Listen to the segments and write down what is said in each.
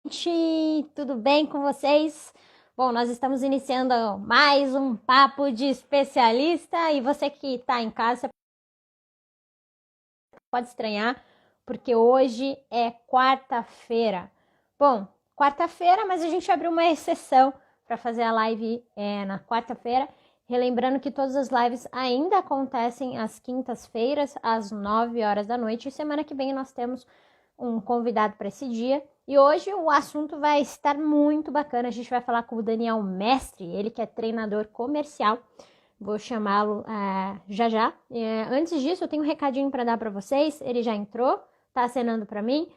Gente, tudo bem com vocês? Bom, nós estamos iniciando mais um papo de especialista e você que está em casa você pode estranhar porque hoje é quarta-feira. Bom, quarta-feira, mas a gente abriu uma exceção para fazer a live na quarta-feira, relembrando que todas as lives ainda acontecem às quintas-feiras, às 9 horas da noite, e semana que vem nós temos um convidado para esse dia. E hoje o assunto vai estar muito bacana. A gente vai falar com o Daniel Mestre, ele que é treinador comercial. Vou chamá-lo já já. Antes disso, eu tenho um recadinho para dar para vocês. Ele já entrou, tá acenando para mim.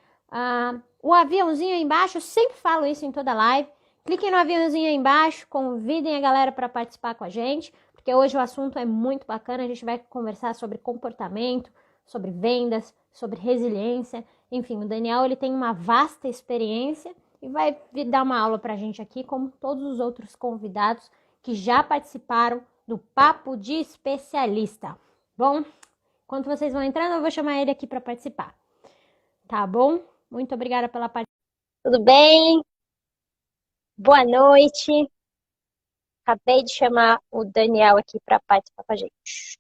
O aviãozinho aí embaixo, eu sempre falo isso em toda live. Cliquem no aviãozinho aí embaixo, convidem a galera para participar com a gente, porque hoje o assunto é muito bacana. A gente vai conversar sobre comportamento, sobre vendas, sobre resiliência. Enfim, o Daniel ele tem uma vasta experiência e vai vir dar uma aula para a gente aqui, como todos os outros convidados que já participaram do Papo de Especialista. Bom, enquanto vocês vão entrando, eu vou chamar ele aqui para participar. Tá bom? Muito obrigada pela participação. Tudo bem? Boa noite. Acabei de chamar o Daniel aqui para participar com a gente.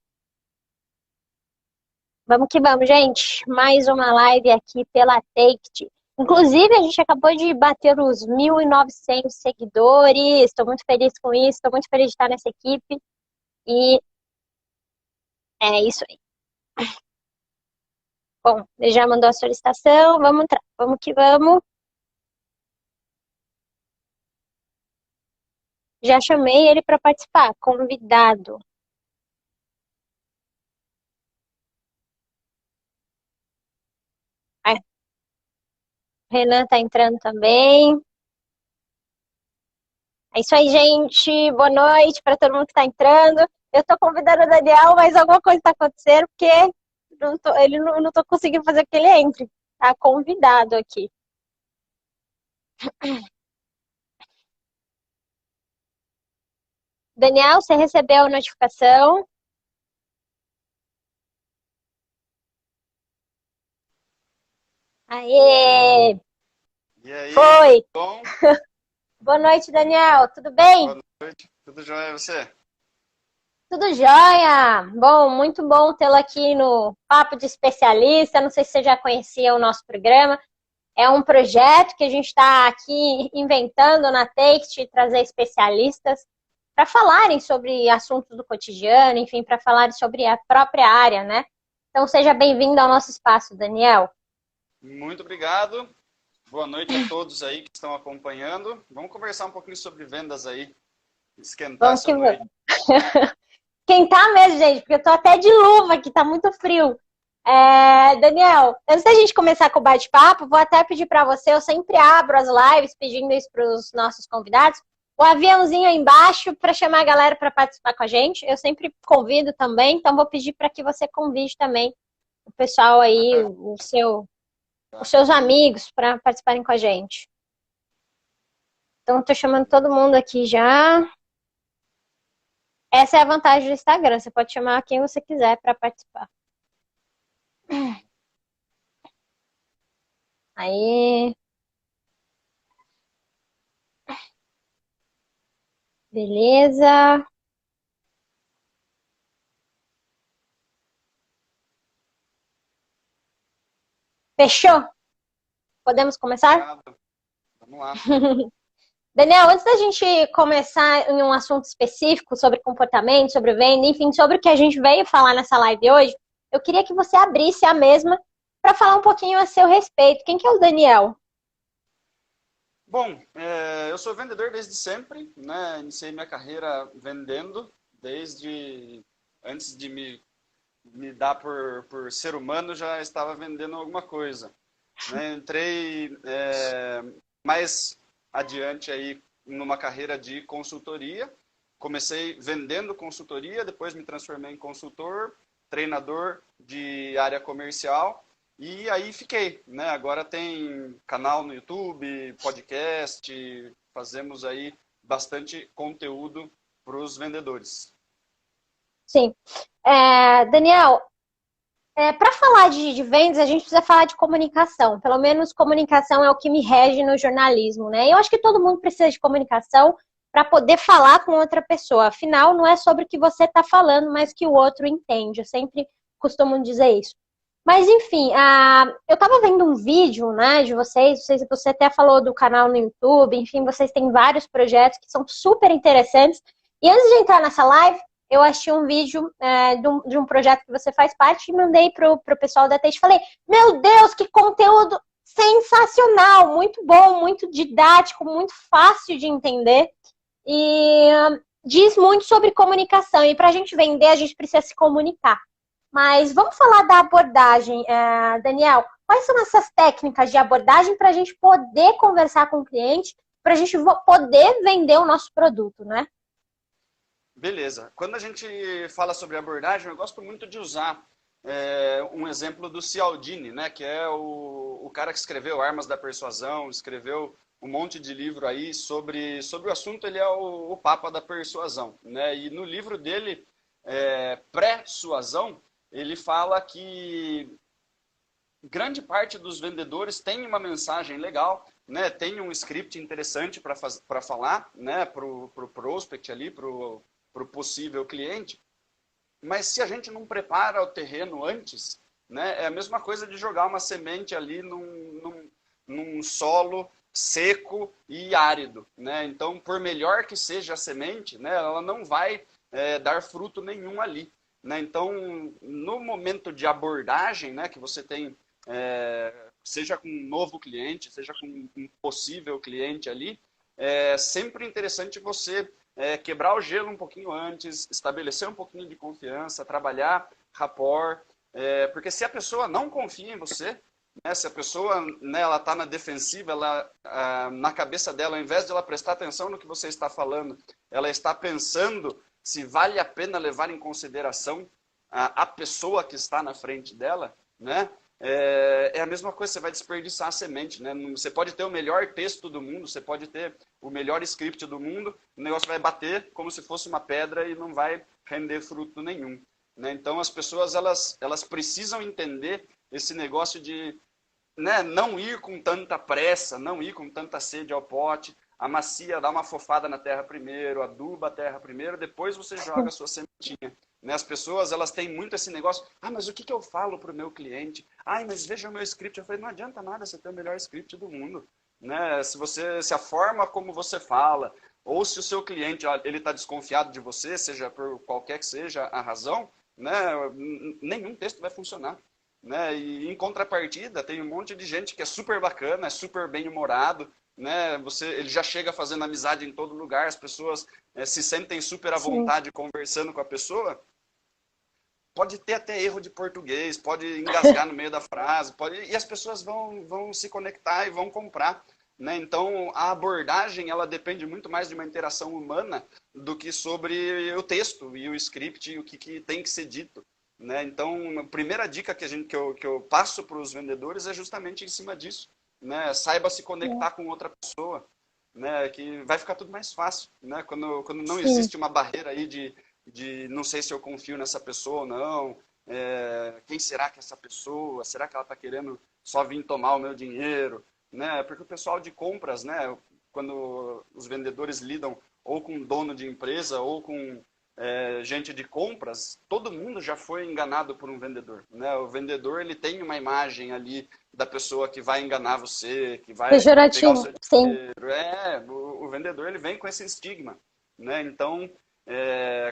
Vamos que vamos, gente. Mais uma live aqui pela Take. Inclusive, a gente acabou de bater os 1.900 seguidores. Estou muito feliz com isso. Estou muito feliz de estar nessa equipe. E é isso aí. Bom, ele já mandou a solicitação. Vamos entrar. Vamos que vamos. Já chamei ele para participar. Convidado. Ah, o Renan tá entrando também. É isso aí, gente. Boa noite para todo mundo que está entrando. Eu estou convidando o Daniel, mas alguma coisa está acontecendo, porque não tô conseguindo fazer que ele entre. Tá convidado aqui. Daniel, você recebeu a notificação? Aê! E aí, tudo Foi! bom? Boa noite, Daniel. Tudo bem? Boa noite. Tudo jóia, você? Tudo jóia! Bom, muito bom tê-lo aqui no Papo de Especialista. Não sei se você já conhecia o nosso programa. É um projeto que a gente está aqui inventando na Take, trazer especialistas para falarem sobre assuntos do cotidiano, enfim, para falarem sobre a própria área, né? Então, seja bem-vindo ao nosso espaço, Daniel. Muito obrigado. Boa noite a todos aí que estão acompanhando. Vamos conversar um pouquinho sobre vendas aí, esquentar Vamos essa que noite. vamos. Quem tá mesmo, gente, porque eu tô até de luva aqui, tá muito frio. Daniel, antes da gente começar com o bate-papo, vou até pedir para você, eu sempre abro as lives pedindo isso para os nossos convidados, o aviãozinho aí embaixo para chamar a galera para participar com a gente. Eu sempre convido também, então vou pedir para que você convide também o pessoal aí, os seus amigos para participarem com a gente. Então, estou chamando todo mundo aqui já. Essa é a vantagem do Instagram, você pode chamar quem você quiser para participar. Aí, beleza. Fechou? Podemos começar? Obrigado. Vamos lá. Daniel, antes da gente começar em um assunto específico sobre comportamento, sobre venda, enfim, sobre o que a gente veio falar nessa live hoje, eu queria que você abrisse a mesma para falar um pouquinho a seu respeito. Quem que é o Daniel? Bom, eu sou vendedor desde sempre, né? Iniciei minha carreira vendendo, desde antes de me dar por ser humano, já estava vendendo alguma coisa. Né? Entrei mais adiante aí numa carreira de consultoria. Comecei vendendo consultoria, depois me transformei em consultor, treinador de área comercial e aí fiquei, né? Agora tem canal no YouTube, podcast, fazemos aí bastante conteúdo para os vendedores. Sim. Daniel, Para falar de vendas, a gente precisa falar de comunicação. Pelo menos comunicação é o que me rege no jornalismo, né? Eu acho que todo mundo precisa de comunicação para poder falar com outra pessoa. Afinal, não é sobre o que você está falando, mas que o outro entende. Eu sempre costumo dizer isso. Mas, enfim, eu estava vendo um vídeo, né, de vocês. Você até falou do canal no YouTube. Enfim, vocês têm vários projetos que são super interessantes. E antes de entrar nessa live, eu achei um vídeo de um projeto que você faz parte e mandei pro pessoal da Teixe. Falei, meu Deus, que conteúdo sensacional, muito bom, muito didático, muito fácil de entender. E diz muito sobre comunicação. E para a gente vender, a gente precisa se comunicar. Mas vamos falar da abordagem, Daniel. Quais são essas técnicas de abordagem para a gente poder conversar com o cliente, para a gente poder vender o nosso produto, né? Beleza. Quando a gente fala sobre abordagem, eu gosto muito de usar um exemplo do Cialdini, né, que é o cara que escreveu Armas da Persuasão, escreveu um monte de livro aí sobre o assunto. Ele é o Papa da Persuasão, né? E no livro dele, Pré-Suasão, ele fala que grande parte dos vendedores tem uma mensagem legal, né? Tem um script interessante para falar, né, para o prospect ali, para o possível cliente. Mas se a gente não prepara o terreno antes, né, é a mesma coisa de jogar uma semente ali num solo seco e árido, né? Então, por melhor que seja a semente, né, ela não vai dar fruto nenhum ali, né? Então, no momento de abordagem, né, que você tem, seja com um novo cliente, seja com um possível cliente ali, é sempre interessante você quebrar o gelo um pouquinho antes, estabelecer um pouquinho de confiança, trabalhar rapport, porque se a pessoa não confia em você, né, se a pessoa, né, ela está na defensiva, na cabeça dela, ao invés de ela prestar atenção no que você está falando, ela está pensando se vale a pena levar em consideração a pessoa que está na frente dela, né? É a mesma coisa, você vai desperdiçar a semente, né? Você pode ter o melhor texto do mundo, você pode ter o melhor script do mundo, o negócio vai bater como se fosse uma pedra e não vai render fruto nenhum, né? Então as pessoas elas precisam entender esse negócio de, né, não ir com tanta pressa, não ir com tanta sede ao pote, amacia, dá uma fofada na terra primeiro, aduba a terra primeiro, depois você joga a sua sementinha. Né? As pessoas, elas têm muito esse negócio, mas o que eu falo para o meu cliente? Mas veja o meu script. Eu falei, não adianta nada você ter o melhor script do mundo. Né? Se a forma como você fala, ou se o seu cliente ele está desconfiado de você, seja por qualquer que seja a razão, né, nenhum texto vai funcionar. Né? E em contrapartida, tem um monte de gente que é super bacana, é super bem-humorado, né? Ele já chega fazendo amizade em todo lugar, as pessoas se sentem super à vontade conversando com a pessoa. Pode ter até erro de português, pode engasgar no meio da frase, e as pessoas vão se conectar e vão comprar. Né? Então, a abordagem ela depende muito mais de uma interação humana do que sobre o texto e o script e o que tem que ser dito. Né? Então, a primeira dica que eu passo para os vendedores é justamente em cima disso. Né? Saiba se conectar com outra pessoa, né? Que vai ficar tudo mais fácil. Né? Quando não existe uma barreira aí de não sei se eu confio nessa pessoa ou não, quem será que é essa pessoa? Será que ela está querendo só vir tomar o meu dinheiro? Né? Porque o pessoal de compras, né, quando os vendedores lidam ou com dono de empresa ou com gente de compras, todo mundo já foi enganado por um vendedor. Né? O vendedor ele tem uma imagem ali da pessoa que vai enganar você, que vai pegar o seu dinheiro. O vendedor ele vem com esse estigma. Né? Então,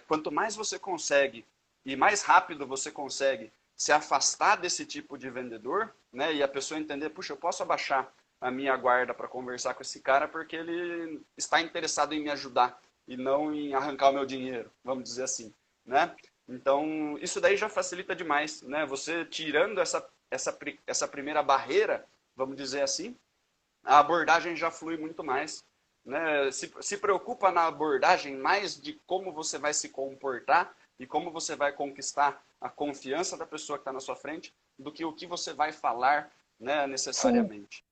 quanto mais você consegue e mais rápido você consegue se afastar desse tipo de vendedor, né, e a pessoa entender, puxa, eu posso abaixar a minha guarda para conversar com esse cara porque ele está interessado em me ajudar e não em arrancar o meu dinheiro, vamos dizer assim, né? Então, isso daí já facilita demais, né? Você tirando essa primeira barreira, vamos dizer assim, a abordagem já flui muito mais. Né? Se preocupa na abordagem mais de como você vai se comportar e como você vai conquistar a confiança da pessoa que está na sua frente do que o que você vai falar, né, necessariamente.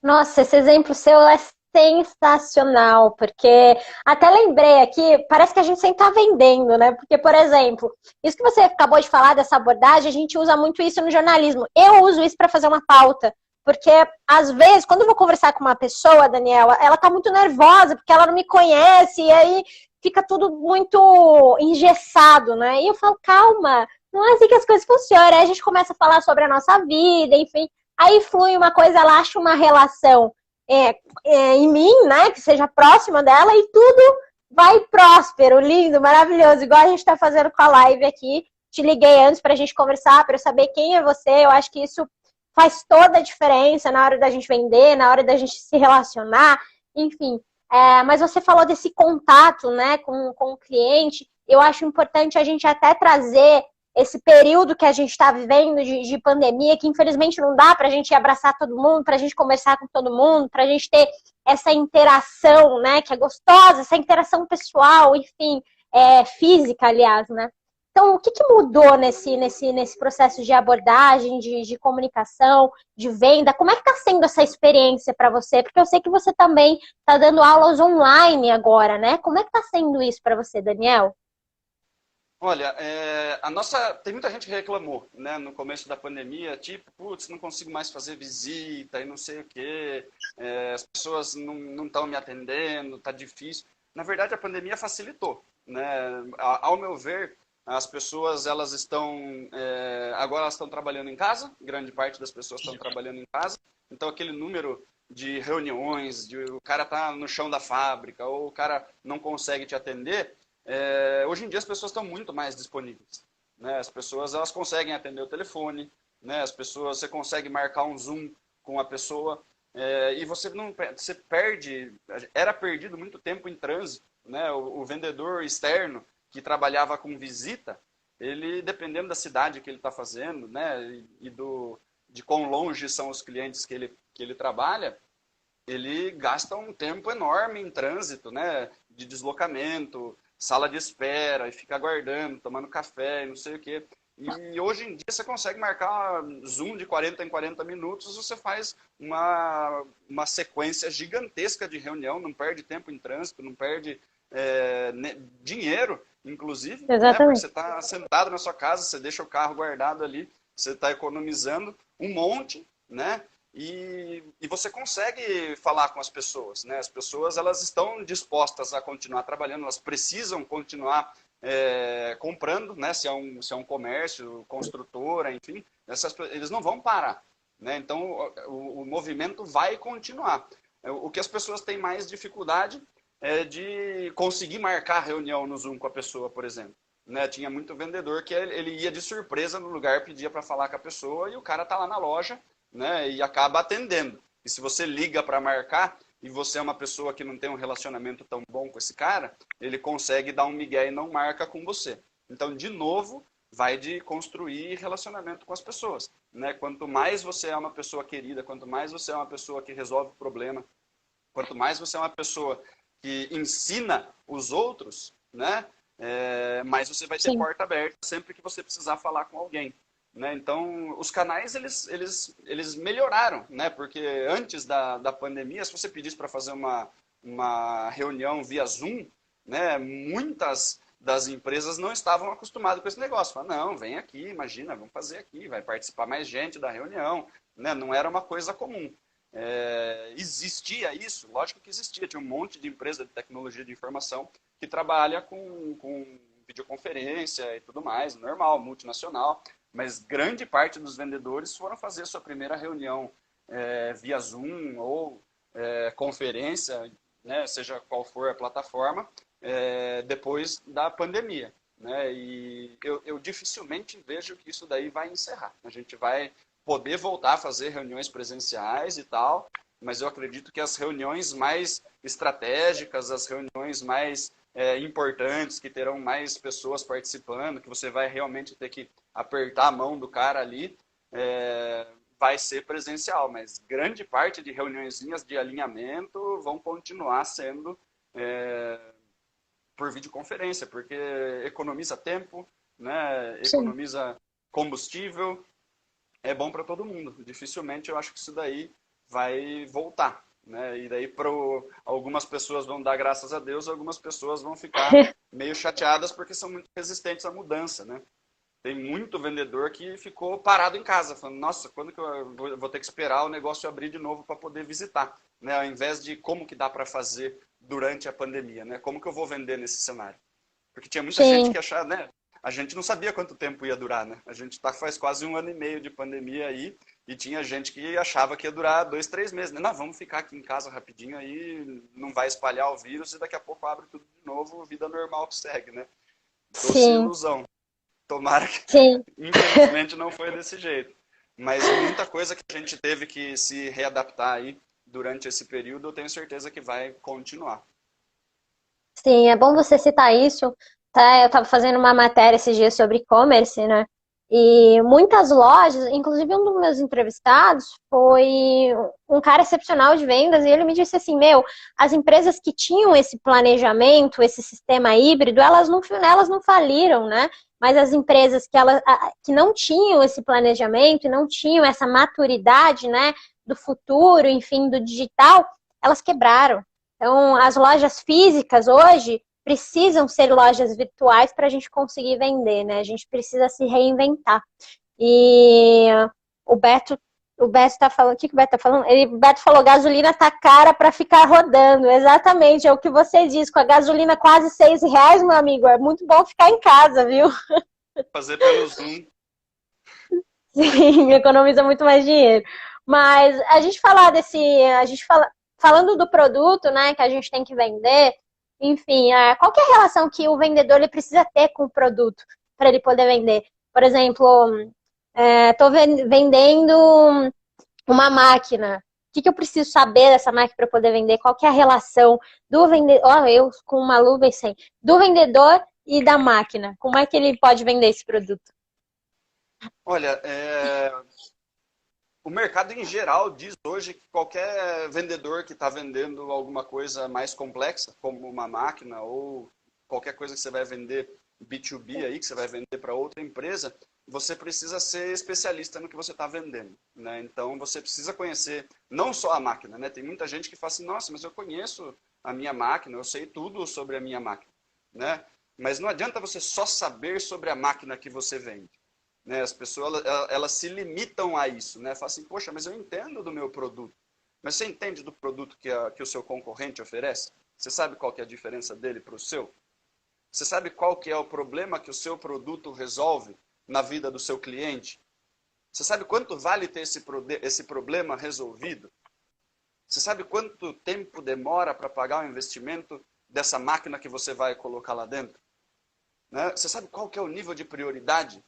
Nossa, esse exemplo seu é sensacional, porque até lembrei aqui, parece que a gente sempre está vendendo, né? Porque, por exemplo, isso que você acabou de falar dessa abordagem, a gente usa muito isso no jornalismo. Eu uso isso para fazer uma pauta, porque às vezes, quando eu vou conversar com uma pessoa, Daniela, ela tá muito nervosa, porque ela não me conhece, e aí fica tudo muito engessado, né? E eu falo, calma, não é assim que as coisas funcionam. Aí a gente começa a falar sobre a nossa vida, enfim. Aí flui uma coisa, ela acha uma relação em mim, né, que seja próxima dela e tudo vai próspero, lindo, maravilhoso, igual a gente está fazendo com a live aqui. Te liguei antes para a gente conversar, para eu saber quem é você. Eu acho que isso faz toda a diferença na hora da gente vender, na hora da gente se relacionar, enfim. Mas você falou desse contato, né, com o cliente. Eu acho importante a gente até trazer esse período que a gente está vivendo de pandemia, que infelizmente não dá para a gente abraçar todo mundo, para a gente conversar com todo mundo, para a gente ter essa interação, né, que é gostosa, essa interação pessoal, enfim, física, aliás, né? Então, o que mudou nesse processo de abordagem, de comunicação, de venda? Como é que está sendo essa experiência para você? Porque eu sei que você também está dando aulas online agora, né? Como é que está sendo isso para você, Daniel? Olha, tem muita gente que reclamou, né, no começo da pandemia, tipo, putz, não consigo mais fazer visita e não sei o quê, as pessoas não estão me atendendo, tá difícil. Na verdade, a pandemia facilitou, né? Ao meu ver, as pessoas elas estão agora elas estão trabalhando em casa, grande parte das pessoas estão trabalhando em casa, então aquele número de reuniões, de o cara tá no chão da fábrica ou o cara não consegue te atender. Hoje em dia as pessoas estão muito mais disponíveis, né? As pessoas elas conseguem atender o telefone, né? As pessoas você consegue marcar um Zoom com a pessoa e você perde, era perdido muito tempo em trânsito, né? O vendedor externo que trabalhava com visita, ele dependendo da cidade que ele está fazendo, né? De quão longe são os clientes que ele trabalha, ele gasta um tempo enorme em trânsito, né? De deslocamento, sala de espera, e fica aguardando, tomando café e não sei o quê. E hoje em dia você consegue marcar Zoom de 40 em 40 minutos, você faz uma sequência gigantesca de reunião, não perde tempo em trânsito, não perde dinheiro, inclusive, né? Porque você Exatamente. está sentado na sua casa, você deixa o carro guardado ali, você está economizando um monte, né? E você consegue falar com as pessoas, né? As pessoas elas estão dispostas a continuar trabalhando, elas precisam continuar comprando, né? Se é um comércio, construtora, enfim, eles não vão parar, né? Então o movimento vai continuar. O que as pessoas têm mais dificuldade é de conseguir marcar reunião no Zoom com a pessoa, por exemplo. Né? Tinha muito vendedor que ele ia de surpresa no lugar, pedia para falar com a pessoa e o cara tá lá na loja, né, e acaba atendendo. E se você liga para marcar e você é uma pessoa que não tem um relacionamento tão bom com esse cara, ele consegue dar um migué e não marca com você. Então, de novo, vai de construir relacionamento com as pessoas. Né? Quanto mais você é uma pessoa querida, quanto mais você é uma pessoa que resolve o problema, quanto mais você é uma pessoa que ensina os outros, né, mais você vai ter Sim. porta aberta sempre que você precisar falar com alguém. Né? Então, os canais, eles melhoraram, né? Porque antes da pandemia, se você pedisse para fazer uma reunião via Zoom, né? Muitas das empresas não estavam acostumadas com esse negócio. Falaram, não, vem aqui, imagina, vamos fazer aqui, vai participar mais gente da reunião. Né? Não era uma coisa comum. Existia isso? Lógico que existia. Tinha um monte de empresa de tecnologia de informação que trabalha com videoconferência e tudo mais, normal, multinacional. Mas grande parte dos vendedores foram fazer sua primeira reunião via Zoom ou conferência, né, seja qual for a plataforma, depois da pandemia. Né? E eu dificilmente vejo que isso daí vai encerrar. A gente vai poder voltar a fazer reuniões presenciais e tal, mas eu acredito que as reuniões mais estratégicas, as reuniões mais importantes, que terão mais pessoas participando, que você vai realmente ter que apertar a mão do cara ali, vai ser presencial, mas grande parte de reuniõezinhas de alinhamento vão continuar sendo por videoconferência, porque economiza tempo, né? Sim. Economiza combustível, é bom para todo mundo. Dificilmente eu acho que isso daí vai voltar. né? E daí algumas pessoas vão dar graças a Deus, algumas pessoas vão ficar meio chateadas porque são muito resistentes à mudança, né? Tem muito vendedor que ficou parado em casa, falando, nossa, quando que eu vou ter que esperar o negócio abrir de novo para poder visitar, né? Ao invés de como que dá para fazer durante a pandemia, né? Como que eu vou vender nesse cenário? Porque tinha muita gente Sim, que achava, né? A gente não sabia quanto tempo ia durar, né? A gente tá faz quase 1 ano e meio de pandemia aí e tinha gente que achava que ia durar 2, 3 meses, né? Não, vamos ficar aqui em casa rapidinho aí, não vai espalhar o vírus e daqui a pouco abre tudo de novo, vida normal que segue, né? Doce sim, ilusão. Tomara que, sim. infelizmente, não foi desse jeito. Mas muita coisa que a gente teve que se readaptar aí durante esse período, eu tenho certeza que vai continuar. Sim, é bom você citar isso, tá? Eu estava fazendo uma matéria esses dias sobre e-commerce, né? E muitas lojas, inclusive um dos meus entrevistados foi um cara excepcional de vendas, e ele me disse assim, meu, as empresas que tinham esse planejamento, esse sistema híbrido, elas não faliram, né? Mas as empresas que não tinham esse planejamento e não tinham essa maturidade, né, do futuro, enfim, do digital, elas quebraram. Então, as lojas físicas hoje precisam ser lojas virtuais para a gente conseguir vender, né? A gente precisa se reinventar. E o Beto, o Beto está falando, o que o Beto está falando? O Beto falou, gasolina tá cara para ficar rodando. Exatamente, é o que você diz. Com a gasolina quase R$ 6, meu amigo, é muito bom ficar em casa, viu? Fazer pelo Zoom. Sim, economiza muito mais dinheiro. Mas falando do produto, né, que a gente tem que vender, enfim, qual que é a relação que o vendedor ele precisa ter com o produto para ele poder vender? Por exemplo, estou vendendo uma máquina. O que eu preciso saber dessa máquina para poder vender? Qual que é a relação do vendedor? Oh, eu com uma luva e sem. Do vendedor e da máquina. Como é que ele pode vender esse produto? Olha, o mercado em geral diz hoje que qualquer vendedor que está vendendo alguma coisa mais complexa, como uma máquina ou qualquer coisa que você vai vender B2B aí, que você vai vender para outra empresa, você precisa ser especialista no que você está vendendo, né? Então você precisa conhecer não só a máquina, né? Tem muita gente que fala assim, nossa, mas eu conheço a minha máquina, eu sei tudo sobre a minha máquina, né? Mas não adianta você só saber sobre a máquina que você vende. Né? As pessoas elas se limitam a isso, né? Falam assim, poxa, mas eu entendo do meu produto. Mas você entende do produto que o seu concorrente oferece? Você sabe qual que é a diferença dele para o seu? Você sabe qual que é o problema que o seu produto resolve na vida do seu cliente? Você sabe quanto vale ter esse problema resolvido? Você sabe quanto tempo demora para pagar o investimento dessa máquina que você vai colocar lá dentro? Né? Você sabe qual que é o nível de prioridade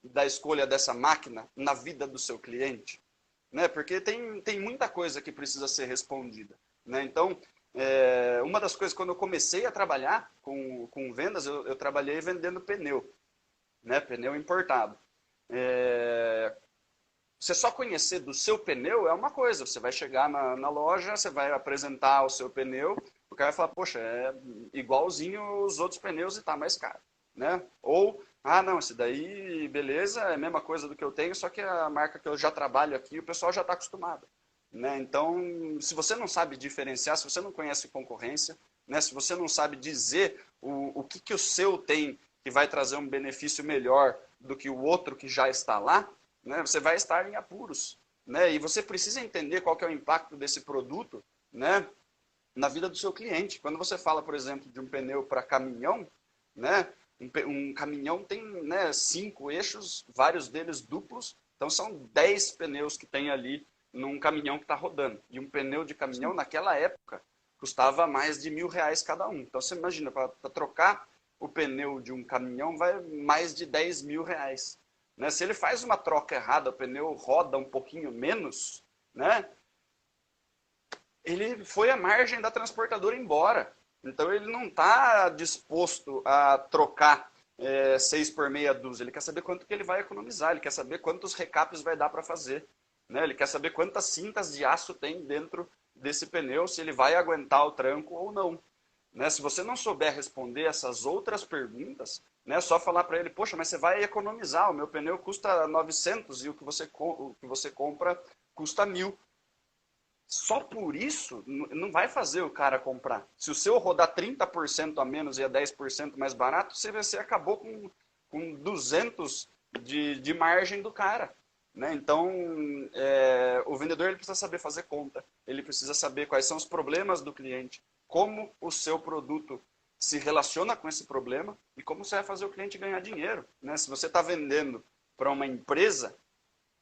da escolha dessa máquina na vida do seu cliente? Né? Porque tem muita coisa que precisa ser respondida. Né? Então, uma das coisas, quando eu comecei a trabalhar com vendas, eu trabalhei vendendo pneu, né? Pneu importado. Você só conhecer do seu pneu é uma coisa. Você vai chegar na loja, você vai apresentar o seu pneu, o cara vai falar, poxa, é igualzinho os outros pneus e tá mais caro. Né? Ou, ah, não, esse daí, beleza, é a mesma coisa do que eu tenho, só que a marca que eu já trabalho aqui, o pessoal já está acostumado. Né? Então, se você não sabe diferenciar, se você não conhece concorrência, né? Se você não sabe dizer o que o seu tem que vai trazer um benefício melhor do que o outro que já está lá, né? Você vai estar em apuros. Né? E você precisa entender qual que é o impacto desse produto, né, na vida do seu cliente. Quando você fala, por exemplo, de um pneu para caminhão, né, um caminhão tem, né, 5 eixos, vários deles duplos, então são 10 pneus que tem ali num caminhão que está rodando. E um pneu de caminhão, naquela época, custava mais de R$ 1.000 cada um. Então você imagina, para trocar o pneu de um caminhão vai mais de R$ 10.000. Né? Se ele faz uma troca errada, o pneu roda um pouquinho menos, né, ele foi à margem da transportadora embora. Então ele não está disposto a trocar 6 por meia dúzia. Ele quer saber quanto que ele vai economizar, ele quer saber quantos recapes vai dar para fazer. Né? Ele quer saber quantas cintas de aço tem dentro desse pneu, se ele vai aguentar o tranco ou não. Né? Se você não souber responder essas outras perguntas, né, só falar para ele, poxa, mas você vai economizar, o meu pneu custa 900 e o que você compra custa 1.000. só por isso não vai fazer o cara comprar. Se o seu rodar 30% a menos e é 10% mais barato, você acabou com 200 de margem do cara. Né? Então, o vendedor ele precisa saber fazer conta, ele precisa saber quais são os problemas do cliente, como o seu produto se relaciona com esse problema e como você vai fazer o cliente ganhar dinheiro. Né? Se você está vendendo para uma empresa,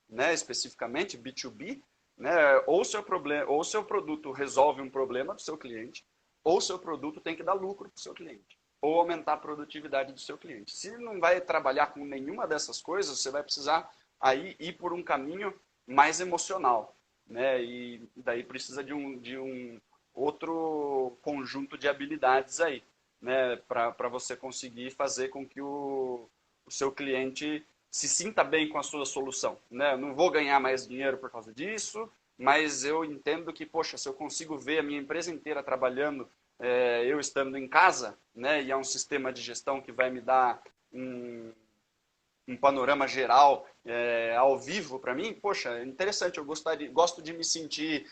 né, especificamente B2B, né, ou o seu produto resolve um problema do seu cliente, ou o seu produto tem que dar lucro para o seu cliente, ou aumentar a produtividade do seu cliente. Se não vai trabalhar com nenhuma dessas coisas, você vai precisar aí ir por um caminho mais emocional, né? E daí precisa de um outro conjunto de habilidades aí, né? Para você conseguir fazer com que o seu cliente se sinta bem com a sua solução, né? Eu não vou ganhar mais dinheiro por causa disso, mas eu entendo que, poxa, se eu consigo ver a minha empresa inteira trabalhando, eu estando em casa, né? E é um sistema de gestão que vai me dar um panorama geral ao vivo para mim, poxa, é interessante, gosto de me sentir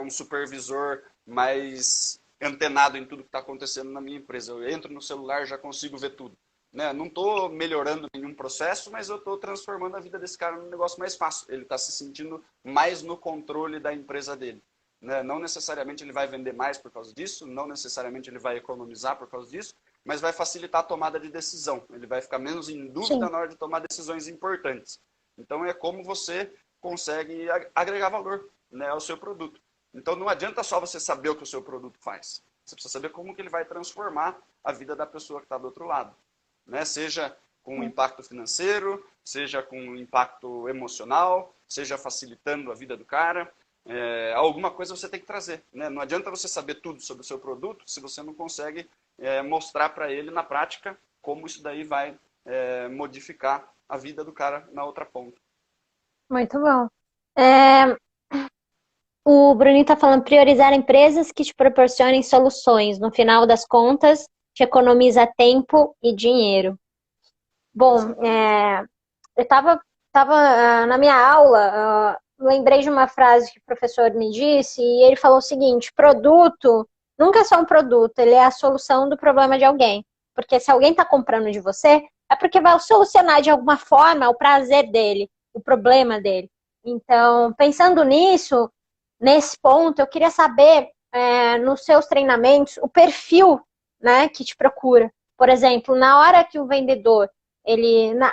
um supervisor mais antenado em tudo que está acontecendo na minha empresa. Eu entro no celular e já consigo ver tudo. Né? Não estou melhorando nenhum processo, mas eu estou transformando a vida desse cara num negócio mais fácil. Ele está se sentindo mais no controle da empresa dele. Né? Não necessariamente ele vai vender mais por causa disso, não necessariamente ele vai economizar por causa disso, mas vai facilitar a tomada de decisão. Ele vai ficar menos em dúvida Sim. na hora de tomar decisões importantes. Então é como você consegue agregar valor, né, ao seu produto. Então não adianta só você saber o que o seu produto faz. Você precisa saber como que ele vai transformar a vida da pessoa que está do outro lado. Né? Seja com impacto financeiro, seja com impacto emocional, seja facilitando a vida do cara. Alguma coisa você tem que trazer. Né? Não adianta você saber tudo sobre o seu produto se você não consegue mostrar para ele na prática como isso daí vai modificar a vida do cara na outra ponta. Muito bom. É, o Bruninho está falando priorizar empresas que te proporcionem soluções. No final das contas, te economiza tempo e dinheiro. Bom, eu estava na minha aula, lembrei de uma frase que o professor me disse, e ele falou o seguinte: produto nunca é só um produto, ele é a solução do problema de alguém. Porque se alguém está comprando de você, é porque vai solucionar de alguma forma o prazer dele, o problema dele. Então, pensando nisso, nesse ponto, eu queria saber, nos seus treinamentos, o perfil, né, que te procura. Por exemplo, na hora que o vendedor,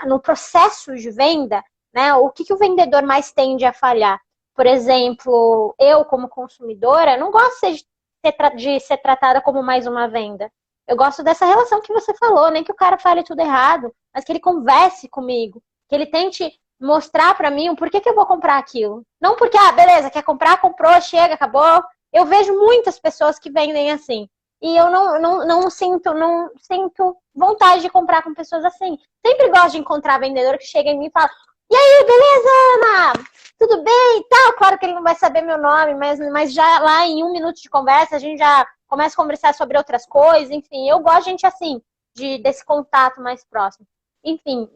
no processo de venda, né, o que o vendedor mais tende a falhar? Por exemplo, eu, como consumidora, não gosto de ser tratada como mais uma venda. Eu gosto dessa relação que você falou, nem que o cara fale tudo errado, mas que ele converse comigo, que ele tente mostrar para mim o porquê que eu vou comprar aquilo. Não porque, beleza, quer comprar, comprou, chega, acabou. Eu vejo muitas pessoas que vendem assim. E eu não sinto vontade de comprar com pessoas assim. Sempre gosto de encontrar vendedor que chega em mim e fala: e aí, beleza, Ana? Tudo bem e tal? Claro que ele não vai saber meu nome, mas já lá em 1 minuto de conversa a gente já começa a conversar sobre outras coisas. Enfim, eu gosto de gente assim, desse contato mais próximo. Enfim,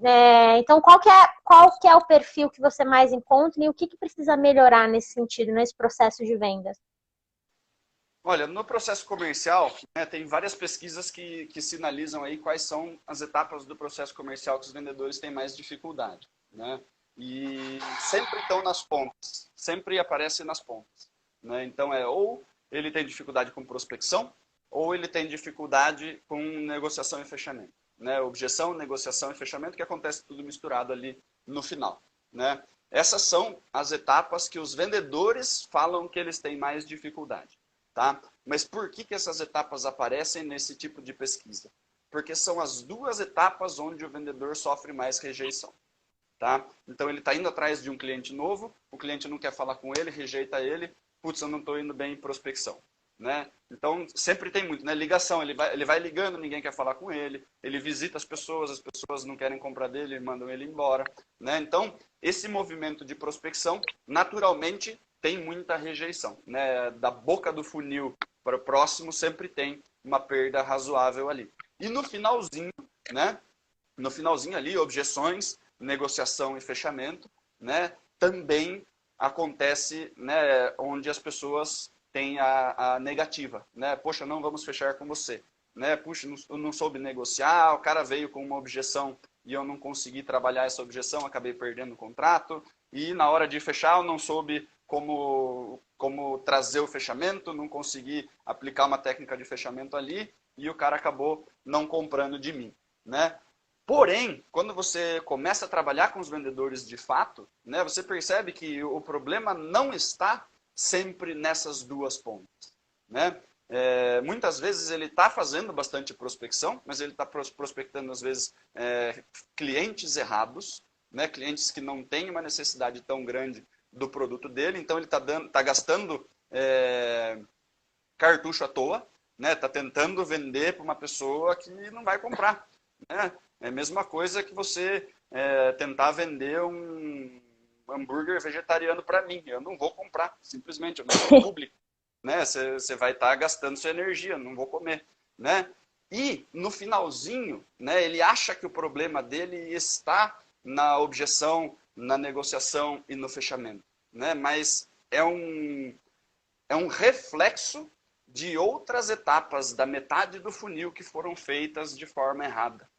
então qual que é o perfil que você mais encontra e o que precisa melhorar nesse sentido, nesse processo de vendas? Olha, no processo comercial, né, tem várias pesquisas que sinalizam aí quais são as etapas do processo comercial que os vendedores têm mais dificuldade. Né? E sempre estão nas pontas, sempre aparecem nas pontas. Né? Então, ou ele tem dificuldade com prospecção, ou ele tem dificuldade com negociação e fechamento. Né? Objeção, negociação e fechamento, que acontece tudo misturado ali no final. Né? Essas são as etapas que os vendedores falam que eles têm mais dificuldade. Tá? Mas por que essas etapas aparecem nesse tipo de pesquisa? Porque são as duas etapas onde o vendedor sofre mais rejeição. Tá? Então ele está indo atrás de um cliente novo, o cliente não quer falar com ele, rejeita ele, putz, eu não estou indo bem em prospecção. Né? Então sempre tem muito, né? Ligação, ele vai ligando, ninguém quer falar com ele, ele visita as pessoas não querem comprar dele, mandam ele embora. Né? Então esse movimento de prospecção naturalmente tem muita rejeição. Né? Da boca do funil para o próximo sempre tem uma perda razoável ali. E no finalzinho, né? No finalzinho ali, objeções, negociação e fechamento, né? Também acontece, né, onde as pessoas têm a negativa, né? Poxa, não vamos fechar com você, né? Puxa, eu não soube negociar, o cara veio com uma objeção e eu não consegui trabalhar essa objeção, acabei perdendo o contrato, e na hora de fechar eu não soube como trazer o fechamento, não consegui aplicar uma técnica de fechamento ali, e o cara acabou não comprando de mim, né? Porém, quando você começa a trabalhar com os vendedores de fato, né, você percebe que o problema não está sempre nessas duas pontas, né? Muitas vezes ele está fazendo bastante prospecção, mas ele está prospectando, às vezes, clientes errados, né? Clientes que não têm uma necessidade tão grande do produto dele, então ele está gastando cartucho à toa, né? Está tentando vender para uma pessoa que não vai comprar, né? É a mesma coisa que você tentar vender um hambúrguer vegetariano para mim. Eu não vou comprar, simplesmente, eu não sou público. Né? Você vai estar gastando sua energia, não vou comer. Né? E, no finalzinho, né, ele acha que o problema dele está na objeção, na negociação e no fechamento. Né? Mas é um reflexo de outras etapas da metade do funil que foram feitas de forma errada.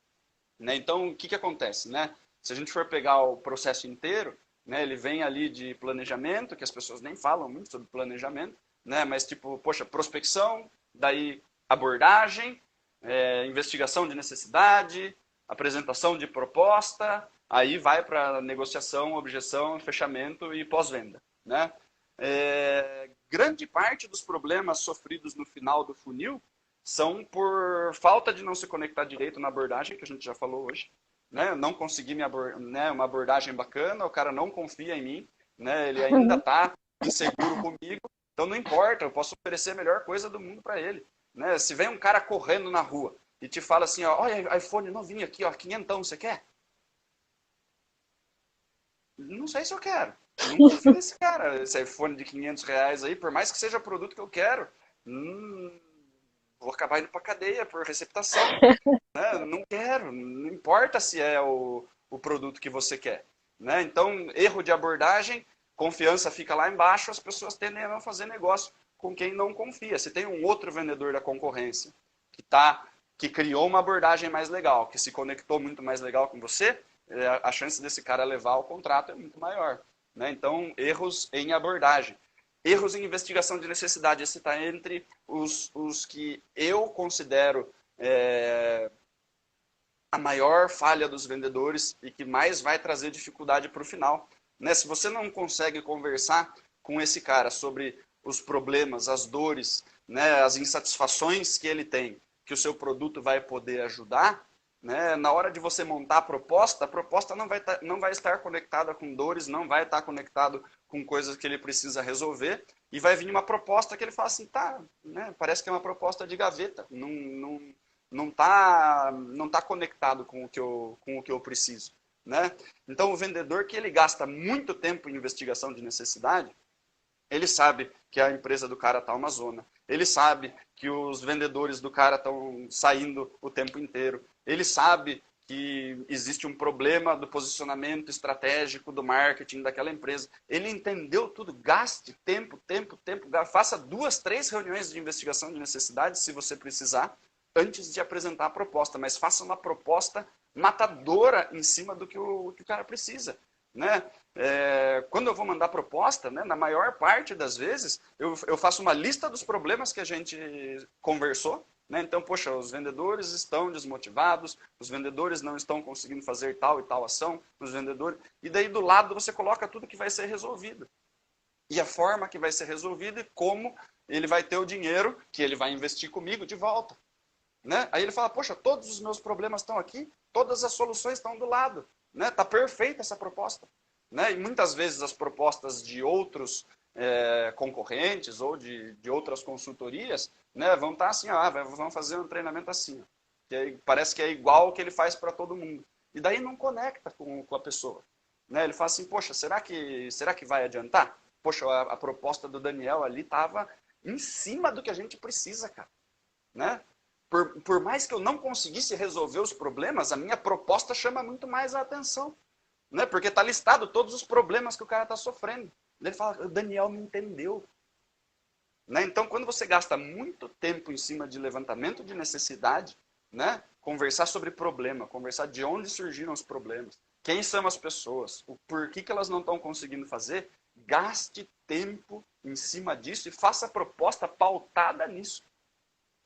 Né? Então, o que acontece? Né? Se a gente for pegar o processo inteiro, né, ele vem ali de planejamento, que as pessoas nem falam muito sobre planejamento, né, mas tipo, poxa, prospecção, daí abordagem, investigação de necessidade, apresentação de proposta, aí vai para negociação, objeção, fechamento e pós-venda. Né? Grande parte dos problemas sofridos no final do funil são por falta de não se conectar direito na abordagem, que a gente já falou hoje. Né? Não consegui uma abordagem bacana, o cara não confia em mim, né? Ele ainda está inseguro comigo, então não importa, eu posso oferecer a melhor coisa do mundo para ele. Né? Se vem um cara correndo na rua e te fala assim, ó, olha, iPhone novinho aqui, ó, 500, você quer? Não sei se eu quero. Não confio nesse cara, esse iPhone de R$ 500 aí, por mais que seja produto que eu quero, vou acabar indo para cadeia por receptação. Né? Não quero, não importa se é o produto que você quer. Né? Então, erro de abordagem, confiança fica lá embaixo, as pessoas tendem a não fazer negócio com quem não confia. Se tem um outro vendedor da concorrência que criou uma abordagem mais legal, que se conectou muito mais legal com você, a chance desse cara levar o contrato é muito maior. Né? Então, erros em abordagem. Erros em investigação de necessidade. Esse está entre os que eu considero a maior falha dos vendedores e que mais vai trazer dificuldade para o final. Né? Se você não consegue conversar com esse cara sobre os problemas, as dores, né, as insatisfações que ele tem, que o seu produto vai poder ajudar, né, na hora de você montar a proposta não vai estar conectada com dores, não vai estar conectado com coisas que ele precisa resolver, e vai vir uma proposta que ele fala assim, tá, né, parece que é uma proposta de gaveta, não tá conectado com o que eu preciso. Né? Então, o vendedor que ele gasta muito tempo em investigação de necessidade, ele sabe que a empresa do cara está uma zona. Ele sabe que os vendedores do cara estão saindo o tempo inteiro. Ele sabe que existe um problema do posicionamento estratégico do marketing daquela empresa. Ele entendeu tudo. Gaste tempo. Faça 2, 3 reuniões de investigação de necessidade, se você precisar, antes de apresentar a proposta. Mas faça uma proposta matadora em cima do que o cara precisa. Né? Quando eu vou mandar proposta, né, na maior parte das vezes, eu faço uma lista dos problemas que a gente conversou. Né? Então, poxa, os vendedores estão desmotivados, os vendedores não estão conseguindo fazer tal e tal ação, os vendedores... E daí do lado você coloca tudo que vai ser resolvido. E a forma que vai ser resolvido e como ele vai ter o dinheiro que ele vai investir comigo de volta. Né? Aí ele fala, poxa, todos os meus problemas estão aqui, todas as soluções estão do lado. Né? Tá perfeita essa proposta. Né? E muitas vezes as propostas de outros concorrentes ou de outras consultorias, né, vão estar assim, vão fazer um treinamento assim. Que aí parece que é igual o que ele faz para todo mundo. E daí não conecta com a pessoa. Né? Ele fala assim, poxa, será que vai adiantar? Poxa, a proposta do Daniel ali estava em cima do que a gente precisa, cara. Né? Por mais que eu não conseguisse resolver os problemas, a minha proposta chama muito mais a atenção. Né? Porque está listado todos os problemas que o cara está sofrendo. Ele fala, o Daniel me entendeu. Né? Então, quando você gasta muito tempo em cima de levantamento de necessidade, né? Conversar sobre problema, conversar de onde surgiram os problemas, quem são as pessoas, o porquê que elas não estão conseguindo fazer, gaste tempo em cima disso e faça proposta pautada nisso.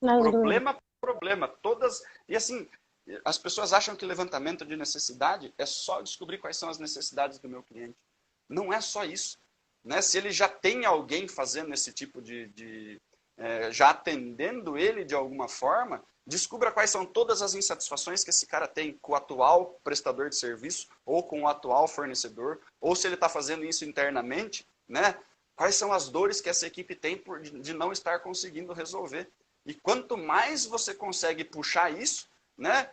Problema por problema. E assim, as pessoas acham que levantamento de necessidade é só descobrir quais são as necessidades do meu cliente. Não é só isso. Né? Se ele já tem alguém fazendo esse tipo já atendendo ele de alguma forma, descubra quais são todas as insatisfações que esse cara tem com o atual prestador de serviço ou com o atual fornecedor, ou se ele está fazendo isso internamente, né? Quais são as dores que essa equipe tem de não estar conseguindo resolver. E quanto mais você consegue puxar isso, né,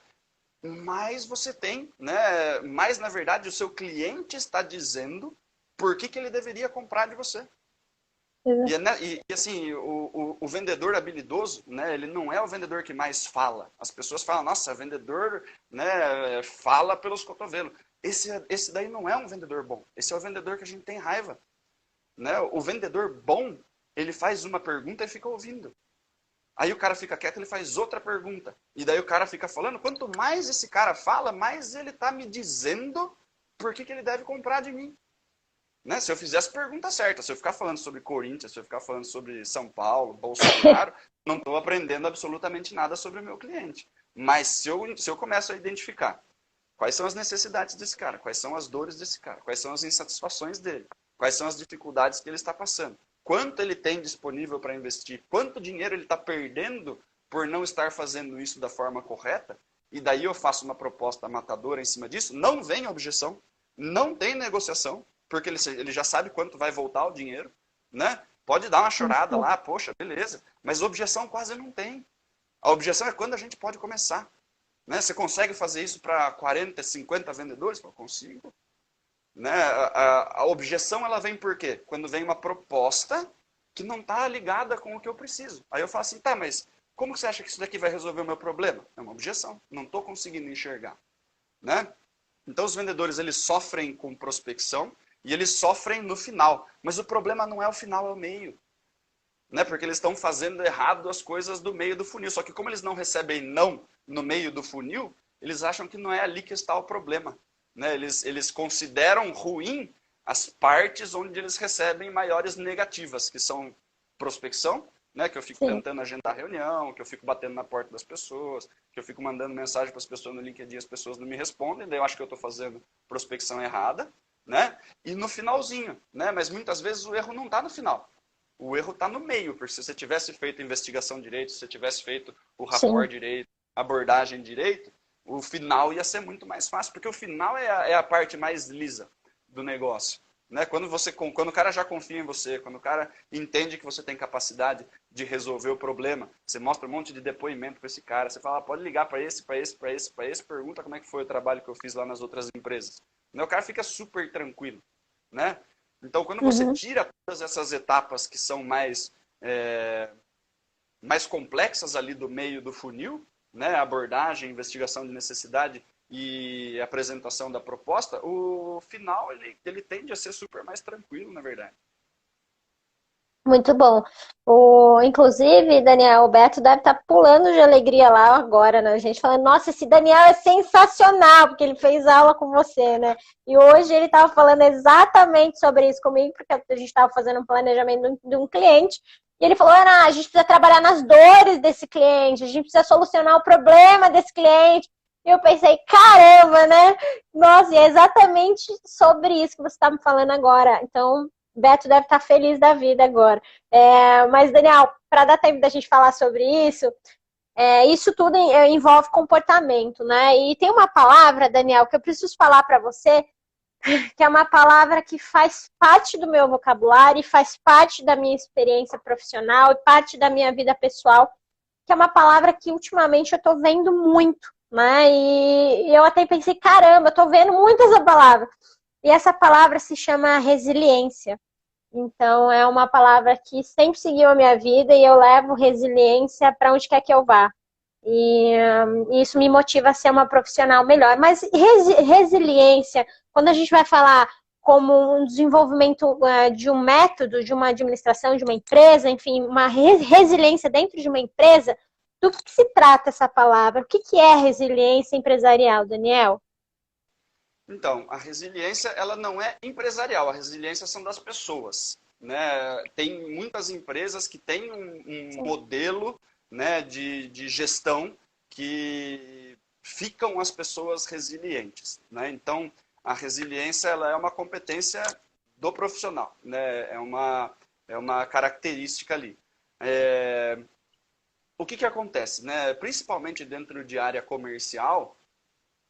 mais você tem, né, mais na verdade o seu cliente está dizendo por que ele deveria comprar de você. E assim, o vendedor habilidoso, né, ele não é o vendedor que mais fala. As pessoas falam, nossa, vendedor, né, fala pelos cotovelos. Esse daí não é um vendedor bom. Esse é o vendedor que a gente tem raiva. Né? O vendedor bom, ele faz uma pergunta e fica ouvindo. Aí o cara fica quieto, ele faz outra pergunta. E daí o cara fica falando. Quanto mais esse cara fala, mais ele está me dizendo por que ele deve comprar de mim. Né? Se eu fizer as perguntas certas, se eu ficar falando sobre Corinthians, se eu ficar falando sobre São Paulo, Bolsonaro, não estou aprendendo absolutamente nada sobre o meu cliente. Mas se eu começo a identificar quais são as necessidades desse cara, quais são as dores desse cara, quais são as insatisfações dele, quais são as dificuldades que ele está passando, quanto ele tem disponível para investir, quanto dinheiro ele está perdendo por não estar fazendo isso da forma correta, e daí eu faço uma proposta matadora em cima disso, não vem objeção, não tem negociação, porque ele já sabe quanto vai voltar o dinheiro, né? Pode dar uma chorada lá, poxa, beleza. Mas objeção quase não tem. A objeção é quando a gente pode começar. Né? Você consegue fazer isso para 40, 50 vendedores? Eu consigo. Né? A objeção ela vem por quê? Quando vem uma proposta que não está ligada com o que eu preciso. Aí eu falo assim, tá, mas como você acha que isso daqui vai resolver o meu problema? É uma objeção. Não estou conseguindo enxergar. Né? Então os vendedores eles sofrem com prospecção, e eles sofrem no final. Mas o problema não é o final, é o meio. Né? Porque eles estão fazendo errado as coisas do meio do funil. Só que como eles não recebem não no meio do funil, eles acham que não é ali que está o problema. Né? Eles consideram ruim as partes onde eles recebem maiores negativas, que são prospecção, né? Que eu fico tentando agendar reunião, que eu fico batendo na porta das pessoas, que eu fico mandando mensagem para as pessoas no LinkedIn, as pessoas não me respondem, daí eu acho que eu estou fazendo prospecção errada. Né? E no finalzinho, né? Mas muitas vezes o erro não está no final. O erro está no meio, porque se você tivesse feito a investigação direito, se você tivesse feito o rapport direito, a abordagem direito, o final ia ser muito mais fácil, porque o final é a parte mais lisa do negócio. Né? Quando o cara já confia em você, quando o cara entende que você tem capacidade de resolver o problema, você mostra um monte de depoimento para esse cara, você fala, pode ligar para esse, pergunta como é que foi o trabalho que eu fiz lá nas outras empresas. O cara fica super tranquilo, né? Então, quando você tira todas essas etapas que são mais complexas ali do meio do funil, né? Abordagem, investigação de necessidade e apresentação da proposta, o final ele tende a ser super mais tranquilo, na verdade. Muito bom. Inclusive, Daniel, o Beto deve estar pulando de alegria lá agora, né? A gente falando, nossa, esse Daniel é sensacional, porque ele fez aula com você, né? E hoje ele estava falando exatamente sobre isso comigo, porque a gente estava fazendo um planejamento de um cliente, e ele falou, Ana, a gente precisa trabalhar nas dores desse cliente, a gente precisa solucionar o problema desse cliente. E eu pensei, caramba, né? Nossa, e é exatamente sobre isso que você está me falando agora. Então, Beto deve estar feliz da vida agora. Mas, Daniel, para dar tempo da gente falar sobre isso, isso tudo envolve comportamento, né? E tem uma palavra, Daniel, que eu preciso falar para você, que é uma palavra que faz parte do meu vocabulário e faz parte da minha experiência profissional e parte da minha vida pessoal, que é uma palavra que ultimamente eu estou vendo muito, né? E eu até pensei, caramba, eu estou vendo muito essa palavra. E essa palavra se chama resiliência. Então, é uma palavra que sempre seguiu a minha vida e eu levo resiliência para onde quer que eu vá. E isso me motiva a ser uma profissional melhor. Mas resiliência, quando a gente vai falar como um desenvolvimento de um método, de uma administração, de uma empresa, enfim, uma resiliência dentro de uma empresa. Do que se trata essa palavra? O que é resiliência empresarial, Daniel? Então, a resiliência, ela não é empresarial, a resiliência são das pessoas, né? Tem muitas empresas que têm um modelo, né, de gestão que ficam as pessoas resilientes, né? Então, a resiliência, ela é uma competência do profissional, né? É uma característica ali. O que acontece, né? Principalmente dentro de área comercial,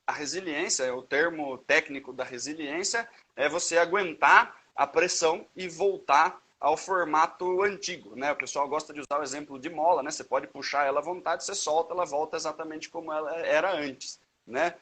a resiliência, o termo técnico da resiliência é você aguentar a pressão e voltar ao formato antigo, né? O pessoal gosta de usar o exemplo de mola, né? Você pode puxar ela à vontade, você solta, ela volta exatamente como ela era antes, né?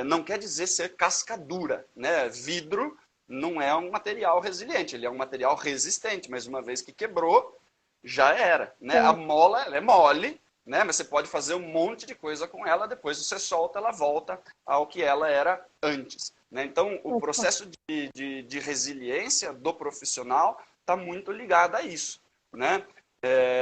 Não quer dizer ser casca dura, né? Vidro não é um material resiliente, ele é um material resistente, mas uma vez que quebrou, já era, né? A mola, ela é mole, né? Mas você pode fazer um monte de coisa com ela, depois você solta, ela volta ao que ela era antes, né? Então, o processo de resiliência do profissional está muito ligado a isso, né?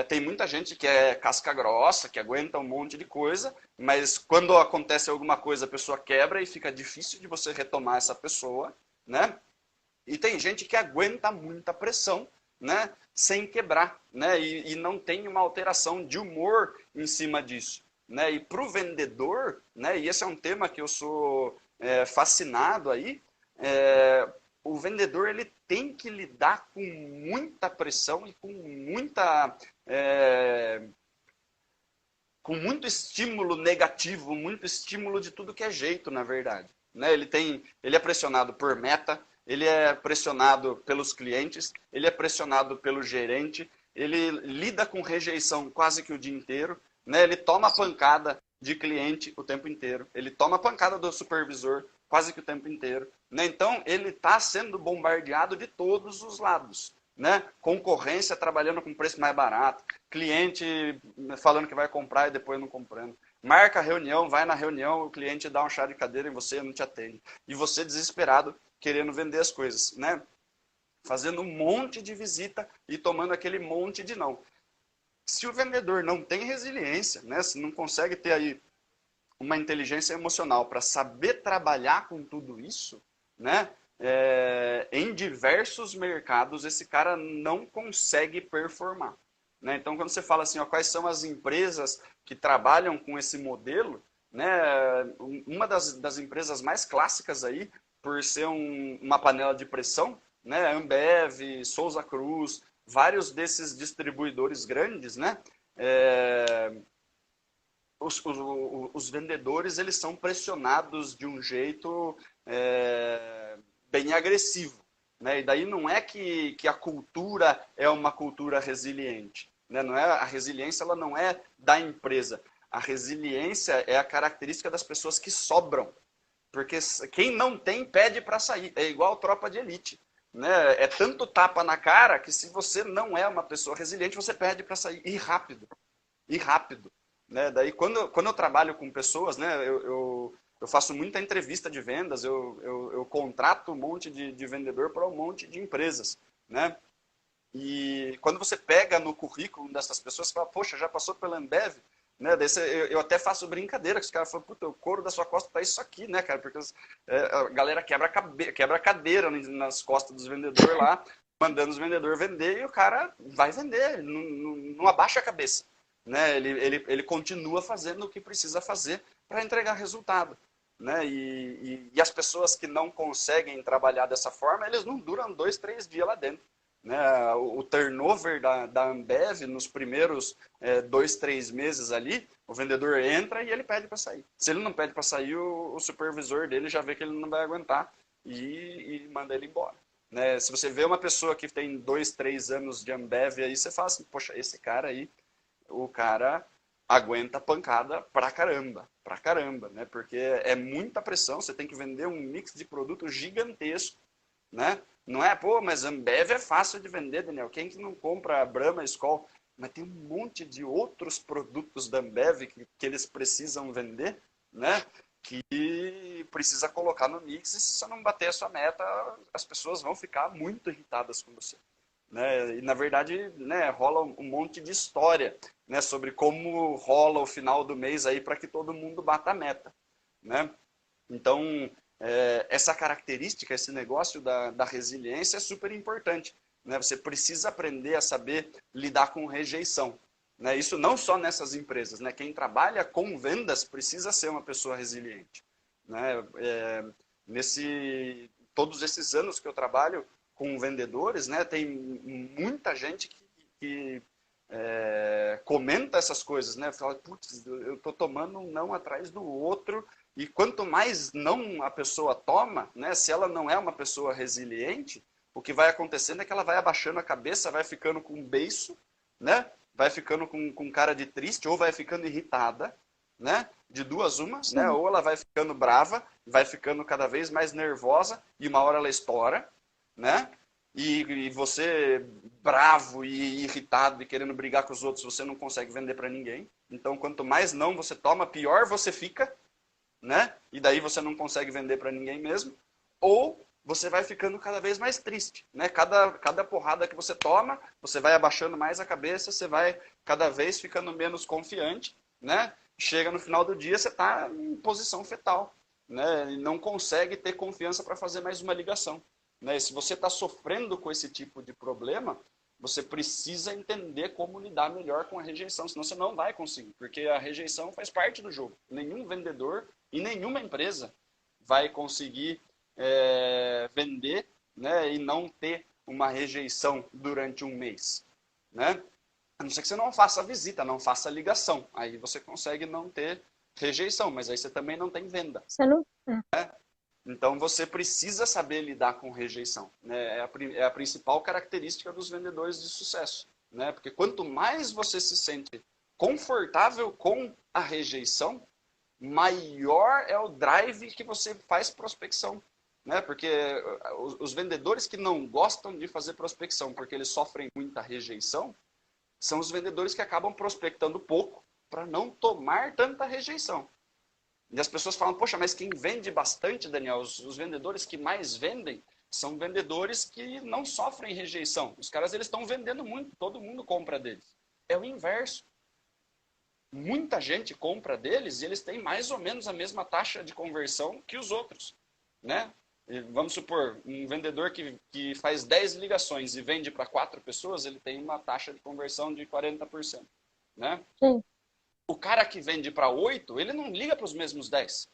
Tem muita gente que é casca grossa, que aguenta um monte de coisa, mas quando acontece alguma coisa, a pessoa quebra e fica difícil de você retomar essa pessoa, né? E tem gente que aguenta muita pressão, né, sem quebrar, né, e não tem uma alteração de humor em cima disso, né. E para o vendedor, né, e esse é um tema que eu sou fascinado aí, o vendedor ele tem que lidar com muita pressão e com muito estímulo negativo, muito estímulo de tudo que é jeito, na verdade, né. Ele é pressionado por meta, ele é pressionado pelos clientes, ele é pressionado pelo gerente, ele lida com rejeição quase que o dia inteiro, né? Ele toma pancada de cliente o tempo inteiro, ele toma pancada do supervisor quase que o tempo inteiro, né? Então, ele está sendo bombardeado de todos os lados, né? Concorrência trabalhando com preço mais barato, cliente falando que vai comprar e depois não comprando. Marca a reunião, vai na reunião, o cliente dá um chá de cadeira em você e não te atende. E você desesperado querendo vender as coisas, né? Fazendo um monte de visita e tomando aquele monte de não. Se o vendedor não tem resiliência, né? Se não consegue ter aí uma inteligência emocional para saber trabalhar com tudo isso, né? Em diversos mercados esse cara não consegue performar, né? Então quando você fala assim, ó, quais são as empresas que trabalham com esse modelo, né? Uma das empresas mais clássicas aí, por ser uma panela de pressão, né? Ambev, Souza Cruz, vários desses distribuidores grandes, né? Os vendedores eles são pressionados de um jeito bem agressivo, né? E daí não é que a cultura é uma cultura resiliente, né? Não é, a resiliência ela não é da empresa. A resiliência é a característica das pessoas que sobram. Porque quem não tem, pede para sair. É igual tropa de elite, né? É tanto tapa na cara que se você não é uma pessoa resiliente, você pede para sair. E rápido. E rápido. Né? Daí, quando eu trabalho com pessoas, né, eu faço muita entrevista de vendas, eu contrato um monte de vendedor para um monte de empresas, né? E quando você pega no currículo dessas pessoas, você fala, poxa, já passou pela Ambev? Né? Daí eu até faço brincadeira, que os caras falam, puta, o couro da sua costa tá isso aqui, né, cara? Porque a galera quebra a cadeira nas costas dos vendedores lá, mandando os vendedores vender, e o cara vai vender, não abaixa a cabeça. Né? Ele continua fazendo o que precisa fazer para entregar resultado. Né? E as pessoas que não conseguem trabalhar dessa forma, eles não duram 2, 3 dias lá dentro. Né? O turnover da Ambev nos primeiros 2, 3 meses ali, o vendedor entra e ele pede para sair. Se ele não pede para sair, o supervisor dele já vê que ele não vai aguentar e manda ele embora. Né? Se você vê uma pessoa que tem 2, 3 anos de Ambev, aí você fala assim, poxa, esse cara aí, o cara aguenta pancada pra caramba, né? Porque é muita pressão, você tem que vender um mix de produto gigantesco, né? Não é, pô, mas Ambev é fácil de vender, Daniel. Quem que não compra Brahma, Skol? Mas tem um monte de outros produtos da Ambev que eles precisam vender, né? que precisa colocar no mix, e se você não bater a sua meta, as pessoas vão ficar muito irritadas com você. Né? E, na verdade, né, rola um monte de história, né, sobre como rola o final do mês aí para que todo mundo bata a meta. Né? Então, essa característica, esse negócio da resiliência é super importante. Né? Você precisa aprender a saber lidar com rejeição. Né? Isso não só nessas empresas. Né? Quem trabalha com vendas precisa ser uma pessoa resiliente. Né? Todos esses anos que eu trabalho com vendedores, né, tem muita gente que comenta essas coisas. Né? Fala, putz, eu estou tomando um não atrás do outro. E quanto mais não a pessoa toma, né, se ela não é uma pessoa resiliente, o que vai acontecendo é que ela vai abaixando a cabeça, vai ficando com um beiço, né? Vai ficando com cara de triste, ou vai ficando irritada, né? De duas umas, né? Ou ela vai ficando brava, vai ficando cada vez mais nervosa, e uma hora ela estoura, né? E você, bravo e irritado e querendo brigar com os outros, você não consegue vender para ninguém. Então, quanto mais não você toma, pior você fica, né? E daí você não consegue vender para ninguém mesmo. Ou você vai ficando cada vez mais triste, né? Cada porrada que você toma, você vai abaixando mais a cabeça, você vai cada vez ficando menos confiante, né? Chega no final do dia, você está em posição fetal, né? E não consegue ter confiança para fazer mais uma ligação. Né? E se você está sofrendo com esse tipo de problema, você precisa entender como lidar melhor com a rejeição, senão você não vai conseguir, porque a rejeição faz parte do jogo. Nenhum vendedor e nenhuma empresa vai conseguir vender, né, e não ter uma rejeição durante um mês. Né? A não ser que você não faça visita, não faça ligação. Aí você consegue não ter rejeição, mas aí você também não tem venda. Você não... Né? Então você precisa saber lidar com rejeição. Né? É a principal característica dos vendedores de sucesso. Né? Porque quanto mais você se sente confortável com a rejeição, maior é o drive que você faz prospecção. Né? Porque os vendedores que não gostam de fazer prospecção porque eles sofrem muita rejeição, são os vendedores que acabam prospectando pouco para não tomar tanta rejeição. E as pessoas falam, poxa, mas quem vende bastante, Daniel, os vendedores que mais vendem são vendedores que não sofrem rejeição. Os caras eles estão vendendo muito, todo mundo compra deles. É o inverso. Muita gente compra deles e eles têm mais ou menos a mesma taxa de conversão que os outros. Né? Vamos supor, um vendedor que faz 10 ligações e vende para 4 pessoas, ele tem uma taxa de conversão de 40%. Né? Sim. O cara que vende para 8, ele não liga para os mesmos 10.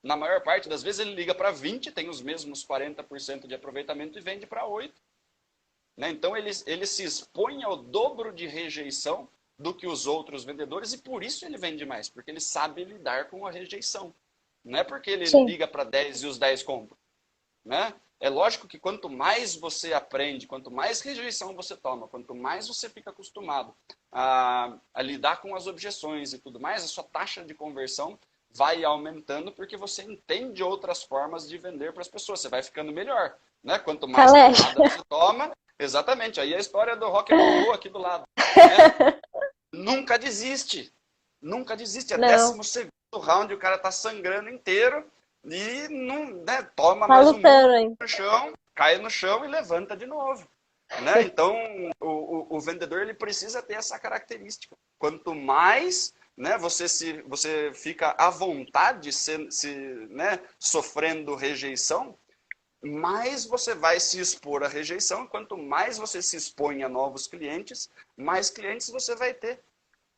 Na maior parte das vezes ele liga para 20, tem os mesmos 40% de aproveitamento e vende para 8. Né? Então ele se expõe ao dobro de rejeição do que os outros vendedores e por isso ele vende mais, porque ele sabe lidar com a rejeição. Não é porque ele liga para 10 e os 10 compram. Né? É lógico que quanto mais você aprende, quanto mais rejeição você toma, quanto mais você fica acostumado a lidar com as objeções e tudo mais, a sua taxa de conversão vai aumentando porque você entende outras formas de vender para as pessoas. Você vai ficando melhor. Né? Quanto mais porrada você toma, exatamente. Aí a história do rock and roll aqui do lado. Né? Nunca desiste. Núnca desiste. É 12º round, o cara tá sangrando inteiro. E não, né, toma mais um no chão, cai no chão e levanta de novo. Né? Então, o vendedor ele precisa ter essa característica. Quanto mais, né, você fica à vontade, né, sofrendo rejeição, mais você vai se expor à rejeição. Quanto mais você se expõe a novos clientes, mais clientes você vai ter.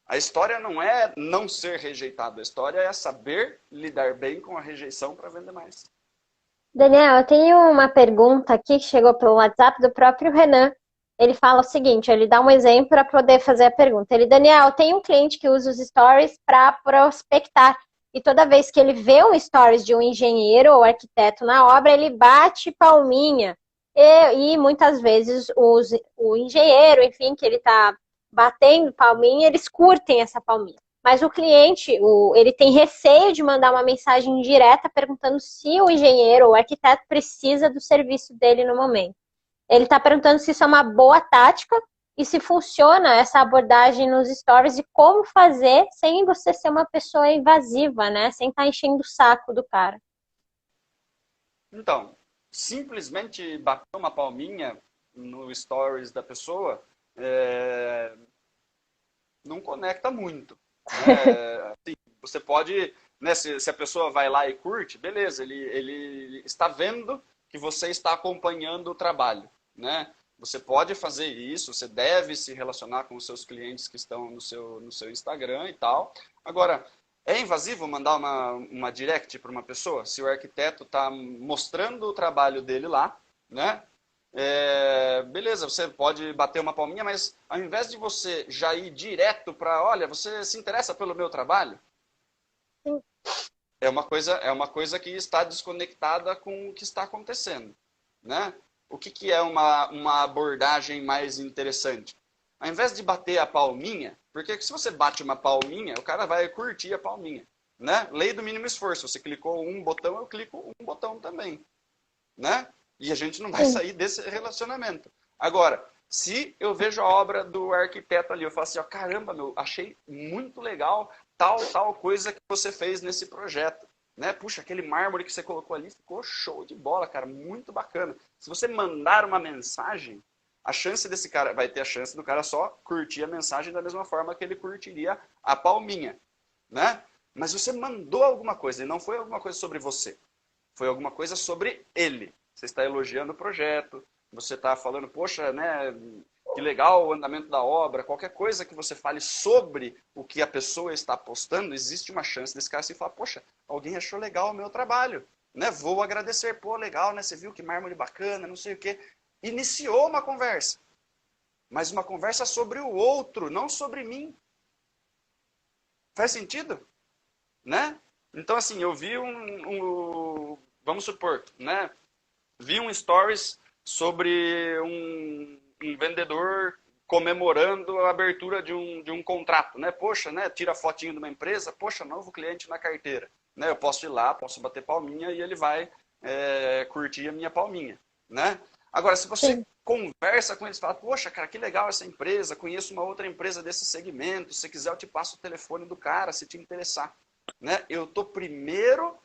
A história não é não ser rejeitado, a história é saber lidar bem com a rejeição para vender mais. Daniel, eu tenho uma pergunta aqui que chegou pelo WhatsApp do próprio Renan. Ele fala o seguinte, ele dá um exemplo para poder fazer a pergunta. Ele, Daniel, tem um cliente que usa os stories para prospectar. E toda vez que ele vê um stories de um engenheiro ou arquiteto na obra, ele bate palminha. E muitas vezes o engenheiro, enfim, que ele está batendo palminha, eles curtem essa palminha. Mas o cliente, ele tem receio de mandar uma mensagem direta perguntando se o engenheiro ou o arquiteto precisa do serviço dele no momento. Ele está perguntando se isso é uma boa tática e se funciona essa abordagem nos stories e como fazer sem você ser uma pessoa invasiva, né? Sem estar enchendo o saco do cara. Então, simplesmente bater uma palminha no stories da pessoa não conecta muito, né? Assim, você pode, né, se a pessoa vai lá e curte, beleza, ele está vendo que você está acompanhando o trabalho, né? Você pode fazer isso, você deve se relacionar com os seus clientes que estão no seu Instagram e tal. Agora, é invasivo mandar uma direct para uma pessoa? Se o arquiteto está mostrando o trabalho dele lá, né? Beleza, você pode bater uma palminha, mas ao invés de você já ir direto para, olha, você se interessa pelo meu trabalho? Sim. É uma coisa que está desconectada com o que está acontecendo, né? O que é uma abordagem mais interessante? Ao invés de bater a palminha, porque se você bate uma palminha, o cara vai curtir a palminha, né? Lei do mínimo esforço. Você clicou um botão, eu clico um botão também, né? E a gente não vai Sim. sair desse relacionamento. Agora, se eu vejo a obra do arquiteto ali, eu falo assim, ó, caramba, meu, achei muito legal tal coisa que você fez nesse projeto. Né? Puxa, aquele mármore que você colocou ali ficou show de bola, cara, muito bacana. Se você mandar uma mensagem, a chance desse cara, vai ter a chance do cara só curtir a mensagem da mesma forma que ele curtiria a palminha, né? Mas você mandou alguma coisa, e não foi alguma coisa sobre você. Foi alguma coisa sobre ele. Você está elogiando o projeto, você está falando, poxa, né, que legal o andamento da obra, qualquer coisa que você fale sobre o que a pessoa está postando, existe uma chance desse cara se falar, poxa, alguém achou legal o meu trabalho, né? Vou agradecer, pô, legal, né? Você viu que mármore bacana, não sei o quê. Iniciou uma conversa, mas uma conversa sobre o outro, não sobre mim. Faz sentido? Né? Então, assim, eu vi vamos supor, né? Vi um stories sobre um vendedor comemorando a abertura de um contrato, né? Poxa, né? Tira fotinho de uma empresa, poxa, novo cliente na carteira. Né? Eu posso ir lá, posso bater palminha e ele vai curtir a minha palminha, né? Agora, se você Sim. conversa com eles, fala, poxa, cara, que legal essa empresa, conheço uma outra empresa desse segmento, se quiser eu te passo o telefone do cara, se te interessar. Né? Eu estou primeiro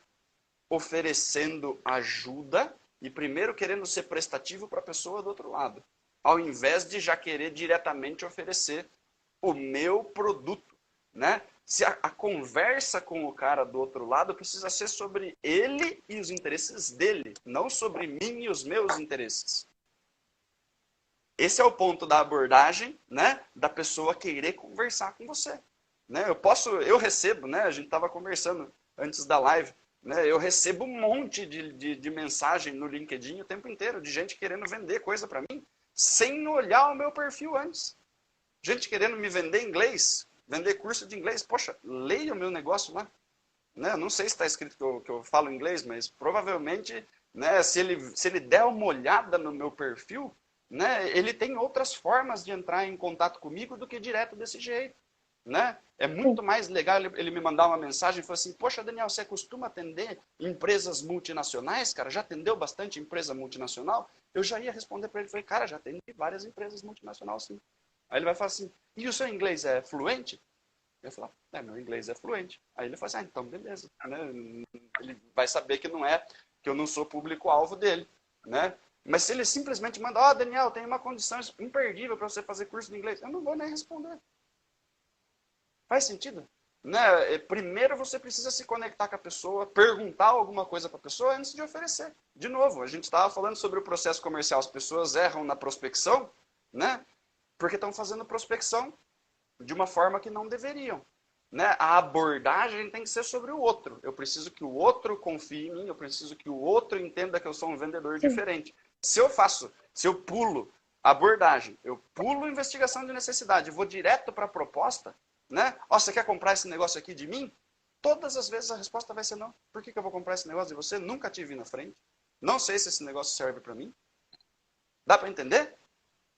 oferecendo ajuda e primeiro querendo ser prestativo para a pessoa do outro lado, ao invés de já querer diretamente oferecer o meu produto, né? Se a conversa com o cara do outro lado precisa ser sobre ele e os interesses dele, não sobre mim e os meus interesses. Esse é o ponto da abordagem, né? Da pessoa querer conversar com você. Né? Eu recebo, né? A gente estava conversando antes da live, né? Eu recebo um monte de mensagem no LinkedIn o tempo inteiro, de gente querendo vender coisa para mim, sem olhar o meu perfil antes. Gente querendo me vender inglês, vender curso de inglês. Poxa, leia o meu negócio lá. Né? Não sei se está escrito que eu falo inglês, mas provavelmente, né, se ele der uma olhada no meu perfil, né, ele tem outras formas de entrar em contato comigo do que direto desse jeito. Né? É muito mais legal ele me mandar uma mensagem e falar assim, poxa, Daniel, você costuma atender empresas multinacionais, cara? Já atendeu bastante empresa multinacional? Eu já ia responder para ele, falei, cara, já atendi várias empresas multinacionais, sim. Aí ele vai falar assim, e o seu inglês é fluente? Eu falo, meu inglês é fluente. Aí ele fala assim, então beleza. Né? Ele vai saber que não é, que eu não sou público-alvo dele. Né? Mas se ele simplesmente manda, ó, Daniel, tem uma condição imperdível para você fazer curso de inglês, eu não vou nem responder. Faz sentido? Né? Primeiro você precisa se conectar com a pessoa, perguntar alguma coisa para a pessoa antes de oferecer. De novo, a gente estava falando sobre o processo comercial. As pessoas erram na prospecção, né? Porque estão fazendo prospecção de uma forma que não deveriam. Né? A abordagem tem que ser sobre o outro. Eu preciso que o outro confie em mim, eu preciso que o outro entenda que eu sou um vendedor diferente. Se eu pulo a abordagem, eu pulo a investigação de necessidade, vou direto para a proposta, né? Ó, você quer comprar esse negócio aqui de mim? Todas as vezes a resposta vai ser não. Por que eu vou comprar esse negócio de você? Nunca te vi na frente. Não sei se esse negócio serve para mim. Dá para entender?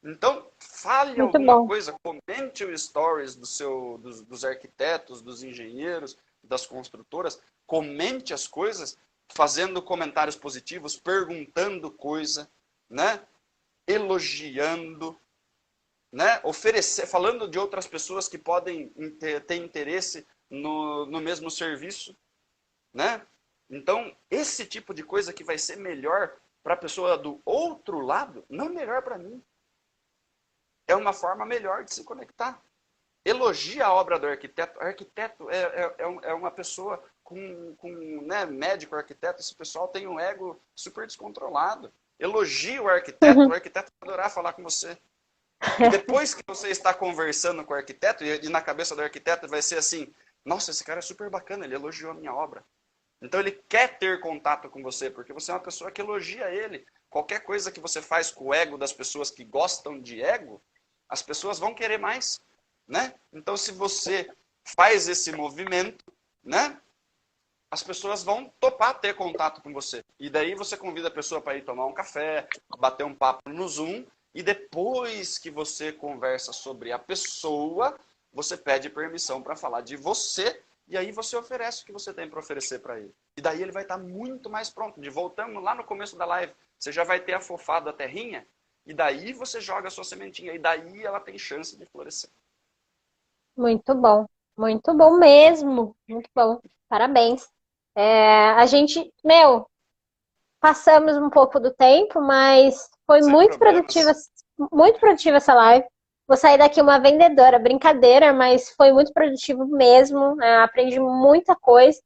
Então, fale Muito alguma bom. coisa, comente o stories dos arquitetos, dos engenheiros, das construtoras, comente as coisas, fazendo comentários positivos, perguntando coisa, né? Elogiando, né? Oferecer, falando de outras pessoas que podem ter interesse no mesmo serviço, né? Então, esse tipo de coisa que vai ser melhor para a pessoa do outro lado, não melhor para mim. É uma forma melhor de se conectar. Elogia a obra do arquiteto. O arquiteto é uma pessoa né, médico, arquiteto, esse pessoal tem um ego super descontrolado. Elogia o arquiteto vai adorar falar com você. E depois que você está conversando com o arquiteto, e na cabeça do arquiteto vai ser assim, nossa, esse cara é super bacana, ele elogiou a minha obra. Então ele quer ter contato com você, porque você é uma pessoa que elogia ele. Qualquer coisa que você faz com o ego das pessoas que gostam de ego, as pessoas vão querer mais, né? Então se você faz esse movimento, né? As pessoas vão topar ter contato com você. E daí você convida a pessoa para ir tomar um café, bater um papo no Zoom, e depois que você conversa sobre a pessoa, você pede permissão para falar de você, e aí você oferece o que você tem para oferecer para ele. E daí ele vai estar muito mais pronto. Voltamos lá no começo da live, você já vai ter afofado a terrinha, e daí você joga a sua sementinha, e daí ela tem chance de florescer. Muito bom mesmo, muito bom. Parabéns. A gente, passamos um pouco do tempo, mas foi Sem muito problemas. produtiva essa live. Vou sair daqui uma vendedora, brincadeira, mas foi muito produtivo mesmo. Aprendi muita coisa.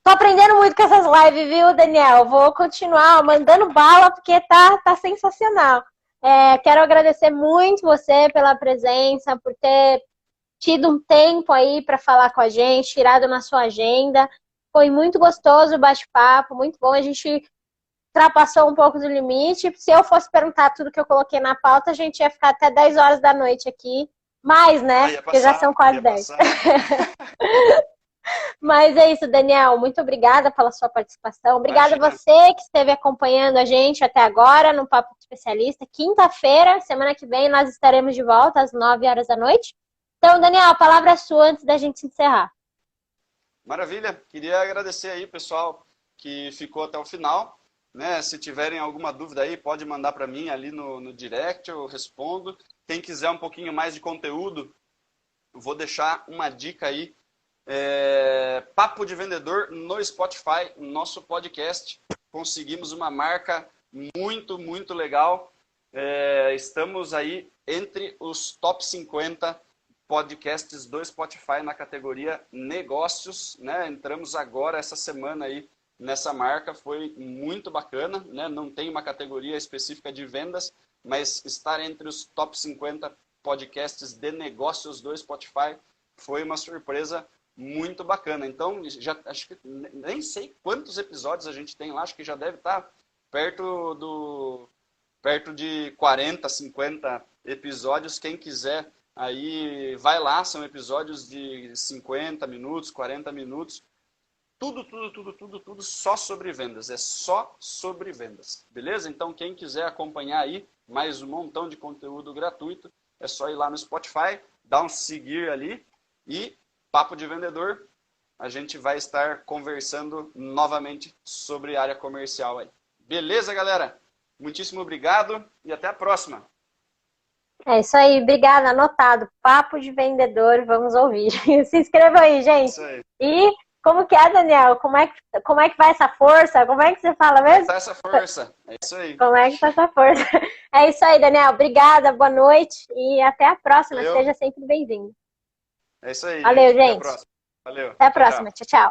Tô aprendendo muito com essas lives, viu, Daniel? Vou continuar mandando bala, porque tá sensacional. Quero agradecer muito você pela presença, por ter tido um tempo aí para falar com a gente, tirado na sua agenda. Foi muito gostoso o bate-papo, muito bom. A gente ultrapassou um pouco do limite. Se eu fosse perguntar tudo que eu coloquei na pauta, a gente ia ficar até 10 horas da noite aqui. Mais, né? Ia Porque já passar, são quase ia 10. passar. Mas é isso, Daniel. Muito obrigada pela sua participação. Obrigada a você que esteve acompanhando a gente até agora no Papo Especialista. Quinta-feira, semana que vem, nós estaremos de volta às 9 horas da noite. Então, Daniel, a palavra é sua antes da gente encerrar. Maravilha. Queria agradecer aí, pessoal, que ficou até o final. Né? Se tiverem alguma dúvida aí, pode mandar para mim ali no direct, eu respondo. Quem quiser um pouquinho mais de conteúdo, eu vou deixar uma dica aí. Papo de Vendedor no Spotify, nosso podcast. Conseguimos uma marca muito, muito legal. Estamos aí entre os top 50 podcasts do Spotify na categoria negócios, né? Entramos agora essa semana aí nessa marca, foi muito bacana, né? Não tem uma categoria específica de vendas, mas estar entre os top 50 podcasts de negócios do Spotify foi uma surpresa muito bacana. Então, já acho que nem sei quantos episódios a gente tem lá, acho que já deve estar perto de 40, 50 episódios. Quem quiser aí vai lá, são episódios de 50 minutos, 40 minutos. Tudo só sobre vendas. É só sobre vendas. Beleza? Então, quem quiser acompanhar aí mais um montão de conteúdo gratuito, é só ir lá no Spotify, dar um seguir ali e Papo de Vendedor. A gente vai estar conversando novamente sobre área comercial aí. Beleza, galera? Muitíssimo obrigado e até a próxima. É isso aí, obrigada, anotado. Papo de Vendedor, vamos ouvir. Se inscreva aí, gente. Isso aí. E como que é, Daniel? Como é que vai essa força? Como é que você fala mesmo? Tá essa força, é isso aí. Como é que tá essa força? É isso aí, Daniel. Obrigada, boa noite e até a próxima. Valeu. Seja sempre bem-vindo. É isso aí, Valeu, gente. Até a próxima. Valeu. Até a Tchau, próxima. tchau. Tchau, tchau.